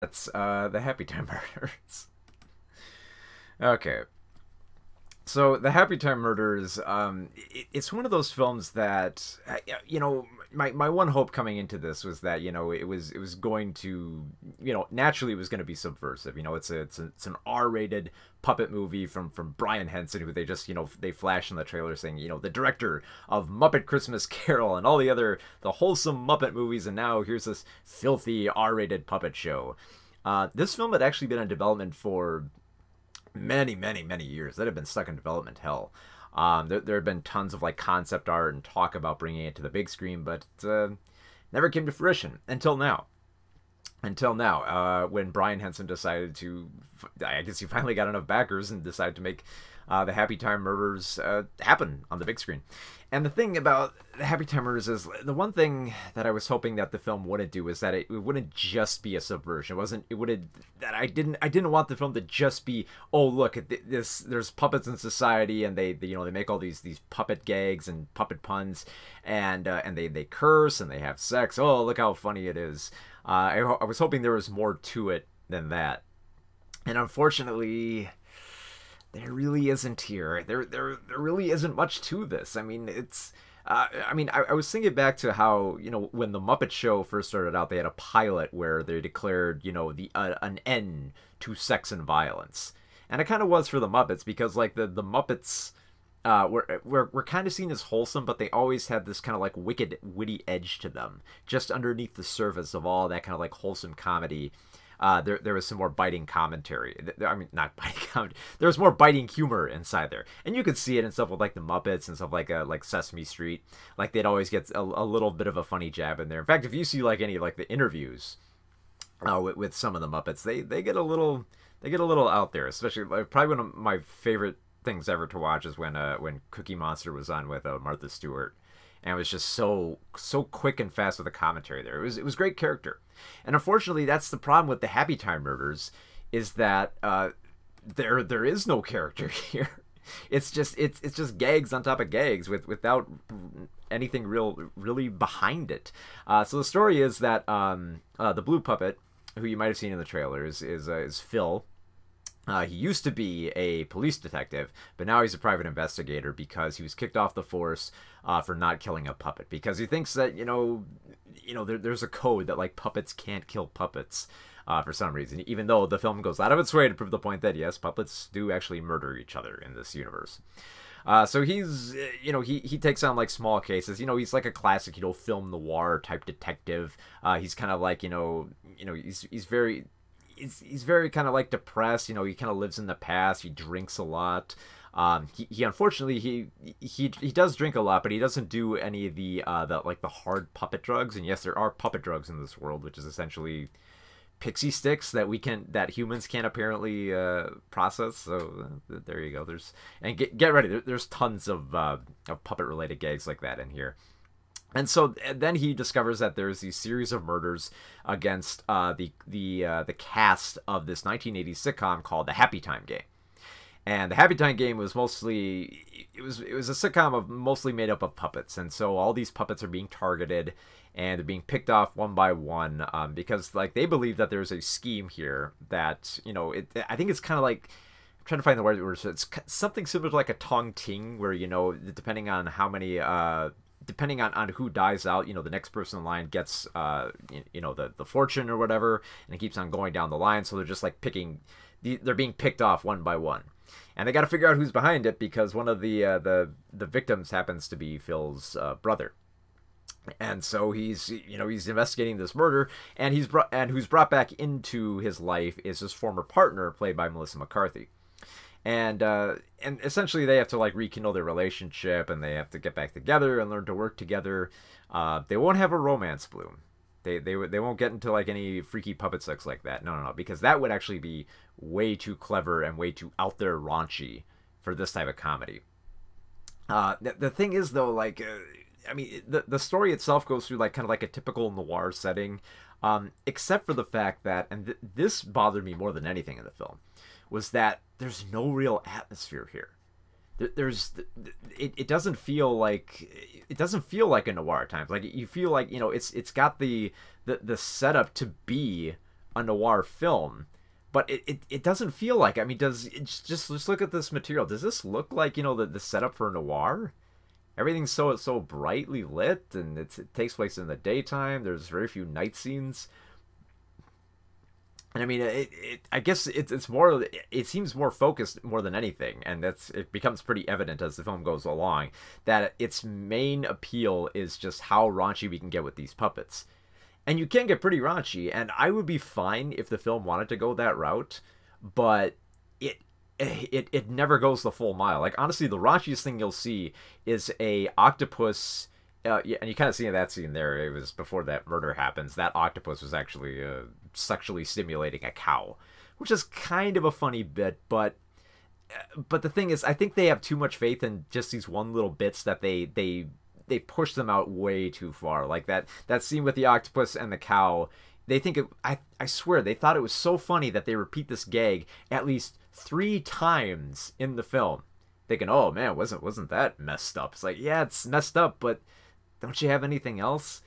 That's the Happytime Murders. Okay, so the Happytime Murders, it's one of those films that my one hope coming into this was that it was going to naturally it was going to be subversive. It's an R-rated puppet movie from Brian Henson, who they just they flash in the trailer saying the director of Muppet Christmas Carol and all the wholesome Muppet movies, and now here's this filthy R-rated puppet show. This film had actually been in development for many, many, many years. That had been stuck in development hell. There had been tons of like concept art and talk about bringing it to the big screen, but never came to fruition until now. When Brian Henson decided to, I guess he finally got enough backers and decided to make the Happy Time Murders happen on the big screen. And the thing about the Happy Time Murders is the one thing that I was hoping that the film wouldn't do is that it wouldn't just be a subversion. It wasn't. It wouldn't. That I didn't want the film to just be, oh look at this. There's puppets in society, and they make all these puppet gags and puppet puns, and they curse and they have sex. Oh, look how funny it is. I was hoping there was more to it than that, and unfortunately, there really isn't here. There really isn't much to this. I mean, it's. I was thinking back to how when the Muppet Show first started out, they had a pilot where they declared the an end to sex and violence, and it kind of was for the Muppets because like the Muppets. Were kind of seen as wholesome, but they always had this kind of like wicked, witty edge to them. Just underneath the surface of all that kind of like wholesome comedy, there was some more biting commentary. I mean, not biting comedy. There was more biting humor inside there, and you could see it in stuff with like the Muppets and stuff like Sesame Street. Like they'd always get a little bit of a funny jab in there. In fact, if you see like any like the interviews with some of the Muppets, they get a little out there. Especially like, probably one of my favorite things ever to watch is when Cookie Monster was on with Martha Stewart, and it was just so quick and fast with the commentary there. It was great character, and unfortunately that's the problem with the Happy Time Murders is that there is no character here. It's just gags on top of gags without anything really behind it. So the story is that the blue puppet, who you might have seen in the trailers, is Phil. He used to be a police detective, but now he's a private investigator because he was kicked off the force for not killing a puppet. Because he thinks that there's a code that like puppets can't kill puppets for some reason. Even though the film goes out of its way to prove the point that yes, puppets do actually murder each other in this universe. So he's he takes on like small cases. He's like a classic film noir type detective. He's kind of like he's very. He's very kind of like depressed. He kind of lives in the past. He drinks a lot. He unfortunately he does drink a lot, but he doesn't do any of the like the hard puppet drugs. And yes, there are puppet drugs in this world, which is essentially pixie sticks that humans can't apparently process. So there you go. Get ready. There's tons of puppet related gags like that in here. And so then he discovers that there's these series of murders against the cast of this 1980s sitcom called the Happy Time Game. And the Happy Time Game was mostly it was a sitcom of mostly made up of puppets, and so all these puppets are being targeted and they're being picked off one by one because like they believe that there's a scheme here that I think it's kind of like I'm trying to find the word. So it's something similar to like a Tong Ting, where depending on how many depending on who dies out, the next person in line gets, the fortune or whatever, and it keeps on going down the line. So they're just like they're being picked off one by one, and they got to figure out who's behind it because one of the victims happens to be Phil's brother, and so he's investigating this murder, and who's brought back into his life is his former partner, played by Melissa McCarthy. And essentially they have to like rekindle their relationship, and they have to get back together and learn to work together. They won't have a romance bloom. They won't get into like any freaky puppet sex like that. No, because that would actually be way too clever and way too out there raunchy for this type of comedy. The thing is though, like the story itself goes through like kind of like a typical noir setting, except for the fact that, and this bothered me more than anything in the film, was that there's no real atmosphere here. It doesn't feel like a noir at times. Like you feel like it's got the setup to be a noir film, but it doesn't feel like. I mean, just look at this material. Does this look like, the setup for noir? Everything's so brightly lit, and it takes place in the daytime. There's very few night scenes. And I mean, I guess it's more. It seems more focused more than anything, and it becomes pretty evident as the film goes along that its main appeal is just how raunchy we can get with these puppets. And you can get pretty raunchy, and I would be fine if the film wanted to go that route, but it never goes the full mile. Like, honestly, the raunchiest thing you'll see is a octopus. Yeah, and you kind of see in that scene there, it was before that murder happens, that octopus was actually sexually stimulating a cow, which is kind of a funny bit, but the thing is, I think they have too much faith in just these one little bits that they push them out way too far. Like that scene with the octopus and the cow, they think I swear, they thought it was so funny that they repeat this gag at least 3 times in the film, thinking, oh man, wasn't that messed up? It's like, yeah, it's messed up, but don't you have anything else?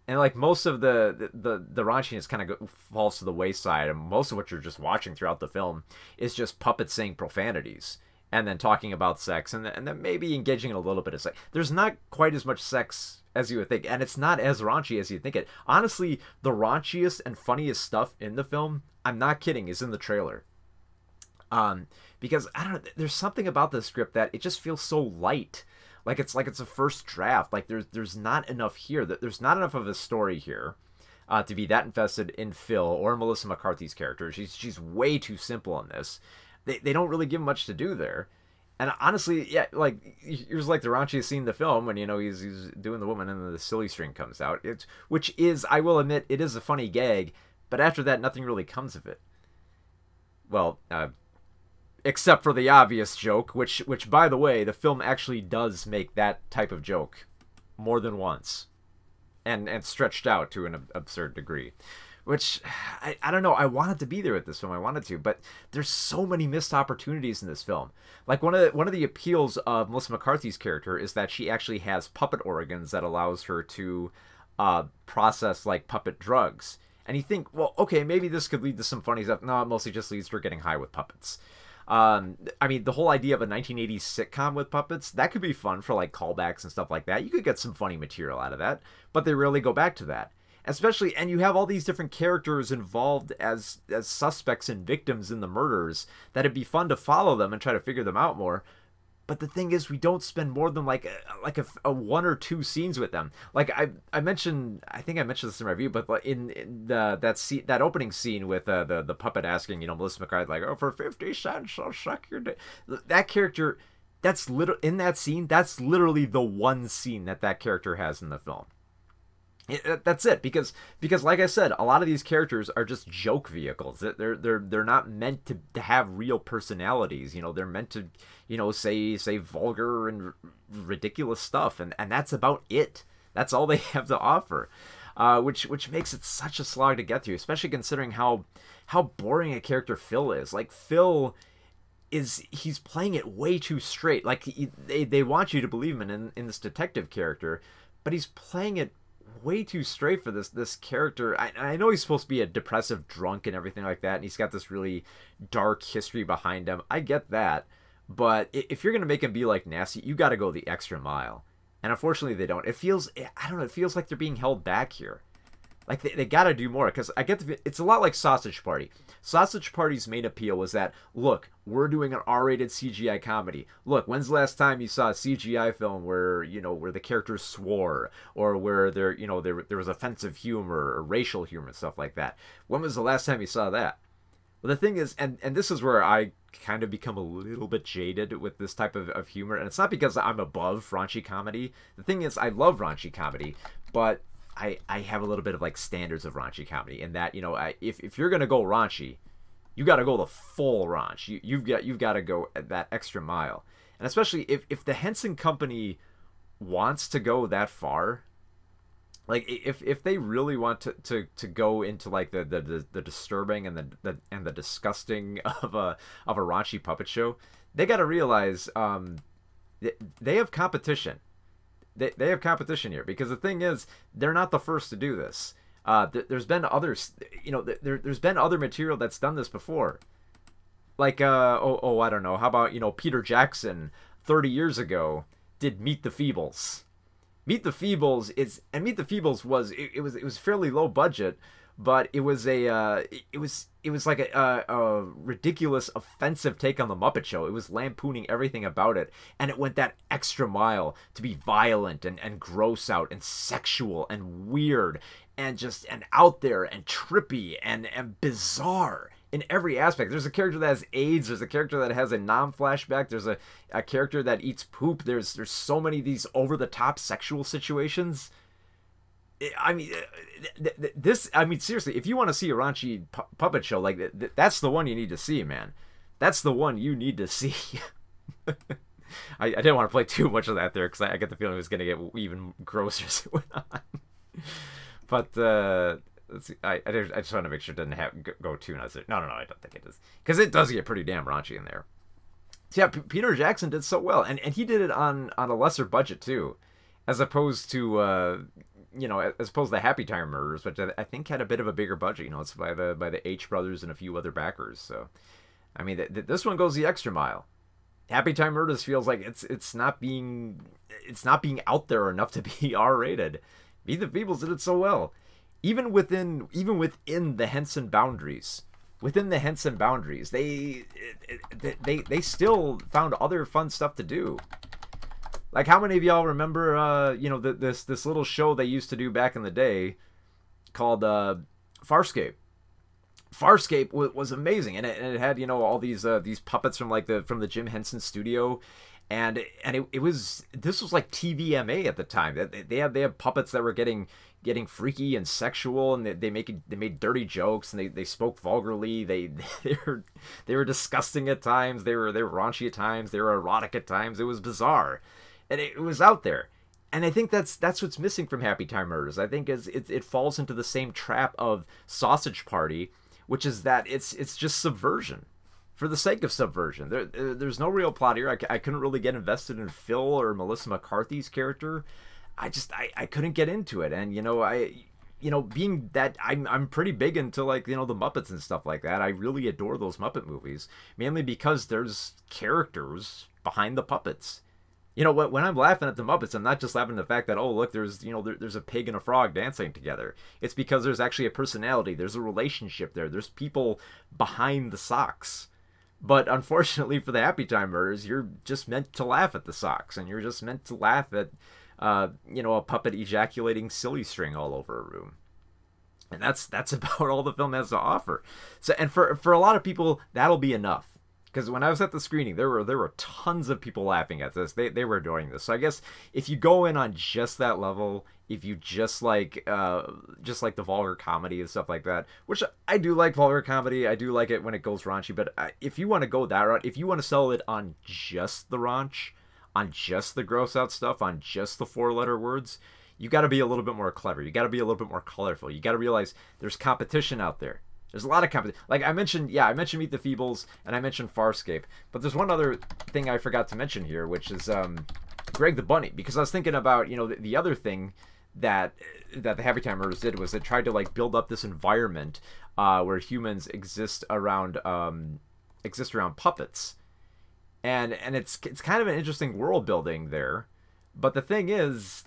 And like most of the raunchiness kind of falls to the wayside, and most of what you're just watching throughout the film is just puppets saying profanities and then talking about sex, and then maybe engaging in a little bit of sex. There's not quite as much sex as you would think, and it's not as raunchy as you think it. Honestly, the raunchiest and funniest stuff in the film, I'm not kidding, is in the trailer. Because I don't know, there's something about the script that it just feels so light. Like it's a first draft. Like there's not enough here. There's not enough of a story here to be that invested in Phil or Melissa McCarthy's character. She's way too simple in this. They don't really give much to do there. And honestly, yeah, like here's like the raunchiest scene in the film when he's doing the woman and then the silly string comes out. Which is, I will admit, it is a funny gag. But after that, nothing really comes of it. Well, except for the obvious joke, which by the way, the film actually does make that type of joke more than once, and stretched out to an absurd degree, which I don't know. I wanted to be there with this film. I wanted to, but there's so many missed opportunities in this film. Like one of the appeals of Melissa McCarthy's character is that she actually has puppet organs that allows her to process like puppet drugs. And you think, well, okay, maybe this could lead to some funny stuff. No, it mostly just leads to her getting high with puppets. I mean, the whole idea of a 1980s sitcom with puppets, that could be fun for like callbacks and stuff like that. You could get some funny material out of that, but they rarely go back to that. Especially, and you have all these different characters involved as suspects and victims in the murders, that it'd be fun to follow them and try to figure them out more. But the thing is, we don't spend more than like a 1 or 2 scenes with them. Like I think I mentioned this in my review, but in that opening scene with the puppet asking, Melissa McCarthy, like, oh, for 50 cents I'll suck your dick. That character, in that scene, that's literally the one scene that character has in the film. That's it, because like I said, a lot of these characters are just joke vehicles. They're not meant to have real personalities. They're meant to say vulgar and ridiculous stuff, and that's about it. That's all they have to offer, which makes it such a slog to get through, especially considering how boring a character Phil is. Like Phil he's playing it way too straight. Like they want you to believe him in this detective character, but he's playing it way too straight for this character. I know he's supposed to be a depressive drunk and everything like that, and he's got this really dark history behind him. I get that, but if you're gonna make him be like nasty, you got to go the extra mile. And unfortunately, they don't. It feels like they're being held back here. Like they got to do more, because it's a lot like Sausage Party. Sausage Party's main appeal was that, look, we're doing an R-rated CGI comedy. Look, when's the last time you saw a CGI film where the characters swore, or where there was offensive humor or racial humor and stuff like that? When was the last time you saw that? Well, the thing is, and this is where I kind of become a little bit jaded with this type of humor, and it's not because I'm above raunchy comedy. The thing is, I love raunchy comedy, but I have a little bit of like standards of raunchy comedy, in that if you're gonna go raunchy, you got to go the full raunch. You've got to go that extra mile, and especially if the Henson Company wants to go that far, like if they really want to go into like the disturbing and the disgusting of a raunchy puppet show, they got to realize they have competition. They have competition here, because the thing is, they're not the first to do this. There's been others, there's been other material that's done this before. Like, I don't know. How about, Peter Jackson 30 years ago did Meet the Feebles. Meet the Feebles was fairly low budget, but it was like a ridiculous, offensive take on the Muppet Show. It was lampooning everything about it, and it went that extra mile to be violent and gross out and sexual and weird and just and out there and trippy and bizarre in every aspect. There's a character that has AIDS. There's a character that has a non-flashback. There's a character that eats poop. There's so many of these over-the-top sexual situations. I mean, seriously, if you want to see a raunchy puppet show, like, that's the one you need to see, man. That's the one you need to see. I didn't want to play too much of that there, because I get the feeling it was going to get even grosser as it went on. But, let's see, I just want to make sure it doesn't go too nuts. No, I don't think it does. Because it does get pretty damn raunchy in there. So yeah, Peter Jackson did so well. And he did it on a lesser budget, too. As opposed to, as opposed to the Happytime Murders, which I think had a bit of a bigger budget. It's by the H brothers and a few other backers. So, I mean, this one goes the extra mile. Happytime Murders feels like it's not being out there enough to be R-rated. Meet the Feebles did it so well. Even within the Henson boundaries, they still found other fun stuff to do. Like, how many of y'all remember, this little show they used to do back in the day called Farscape? Farscape was amazing, and it had all these puppets from the Jim Henson studio. And this was like TVMA at the time. They had puppets that were getting freaky and sexual, and they made dirty jokes, and they spoke vulgarly. They were disgusting at times. They were raunchy at times. They were erotic at times. It was bizarre, and it was out there. And I think that's what's missing from Happytime Murders. I think it falls into the same trap of Sausage Party, which is that it's just subversion. For the sake of subversion. There's no real plot here. I couldn't really get invested in Phil or Melissa McCarthy's character. I couldn't get into it. And being that I'm pretty big into the Muppets and stuff like that. I really adore those Muppet movies, mainly because there's characters behind the puppets. When I'm laughing at the Muppets, I'm not just laughing at the fact that, oh, look, there's a pig and a frog dancing together. It's because there's actually a personality. There's a relationship there. There's people behind the socks. But unfortunately for the Happytime Murders, you're just meant to laugh at the socks, and you're just meant to laugh at, a puppet ejaculating silly string all over a room. And that's about all the film has to offer. So, and for a lot of people, that'll be enough. Because when I was at the screening, there were tons of people laughing at this. They were adoring this. So I guess if you go in on just that level, if you just like the vulgar comedy and stuff like that, which I do like vulgar comedy, I do like it when it goes raunchy. But if you want to go that route, if you want to sell it on just the raunch, on just the gross out stuff, on just the 4-letter words, you got to be a little bit more clever. You got to be a little bit more colorful. You got to realize there's competition out there. There's a lot of competition. Like I mentioned Meet the Feebles, and I mentioned Farscape. But there's one other thing I forgot to mention here, which is Greg the Bunny. Because I was thinking about, the other thing that the Happytime Murders did was they tried to build up this environment where humans exist around puppets. And it's kind of an interesting world building there. But the thing is,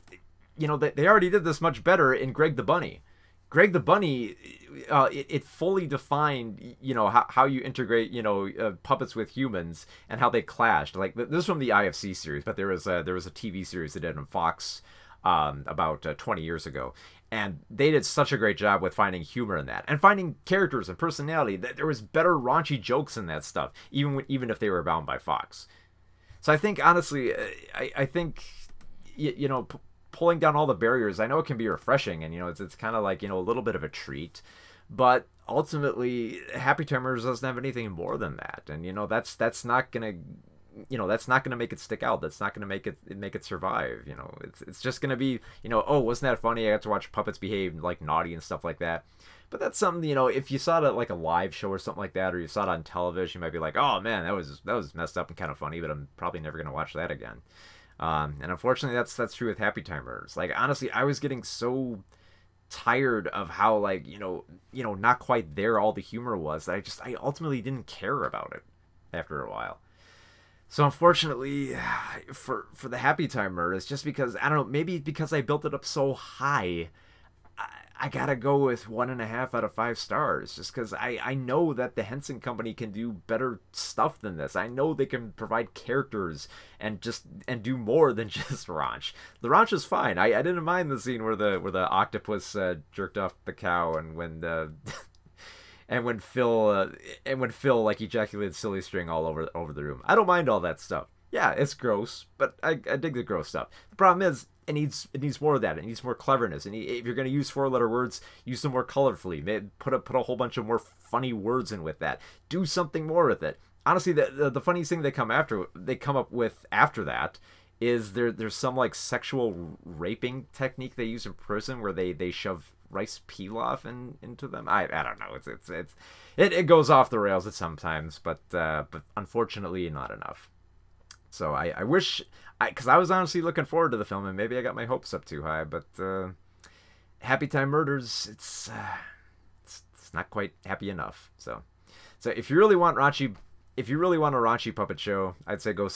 they already did this much better in Greg the Bunny. Greg the Bunny, it fully defined, how you integrate, puppets with humans and how they clashed. Like, this is from the IFC series, but there was a TV series they did on Fox about 20 years ago. And they did such a great job with finding humor in that and finding characters and personality. There was better raunchy jokes in that stuff, even if they were bound by Fox. So I think, honestly, I think, pulling down all the barriers, I know it can be refreshing, and it's kind of like a little bit of a treat, but ultimately Happytime Murders doesn't have anything more than that, and that's not gonna make it stick out. That's not gonna make it survive. It's just gonna be oh, wasn't that funny? I got to watch puppets behave like naughty and stuff like that. But that's something, if you saw it at like a live show or something like that, or you saw it on television, you might be like, oh man, that was messed up and kind of funny, but I'm probably never gonna watch that again. And unfortunately, that's true with Happytime Murders. Like, honestly, I was getting so tired of how, like, not quite there all the humor was, that I ultimately didn't care about it after a while. So unfortunately, for the Happy Time murders, just because, I don't know, maybe because I built it up so high, I gotta go with 1.5 out of 5 stars, just because I know that the Henson Company can do better stuff than this. I know they can provide characters and do more than just raunch. The raunch is fine. I didn't mind the scene where the octopus jerked off the cow, and when the Phil like ejaculated silly string all over the room. I don't mind all that stuff. Yeah, it's gross, but I dig the gross stuff. The problem is, it needs more of that. It needs more cleverness. And if you're going to use 4-letter words, use them more colorfully. Put a whole bunch of more funny words in with that. Do something more with it. Honestly, the funniest thing they come up with after that is there's some like sexual raping technique they use in prison where they shove rice pilaf into them. I don't know. It goes off the rails at sometimes, but unfortunately not enough. So I wish, because I was honestly looking forward to the film, and maybe I got my hopes up too high, but Happy Time Murders, it's not quite happy enough. So if you really want a raunchy puppet show, I'd say go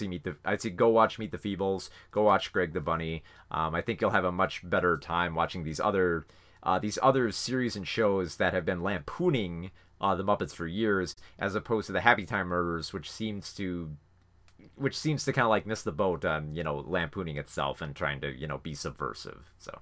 watch Meet the Feebles, go watch Greg the Bunny. I think you'll have a much better time watching these other series and shows that have been lampooning the Muppets for years, as opposed to the Happy Time Murders, which seems to kind of like miss the boat on, lampooning itself and trying to, be subversive. So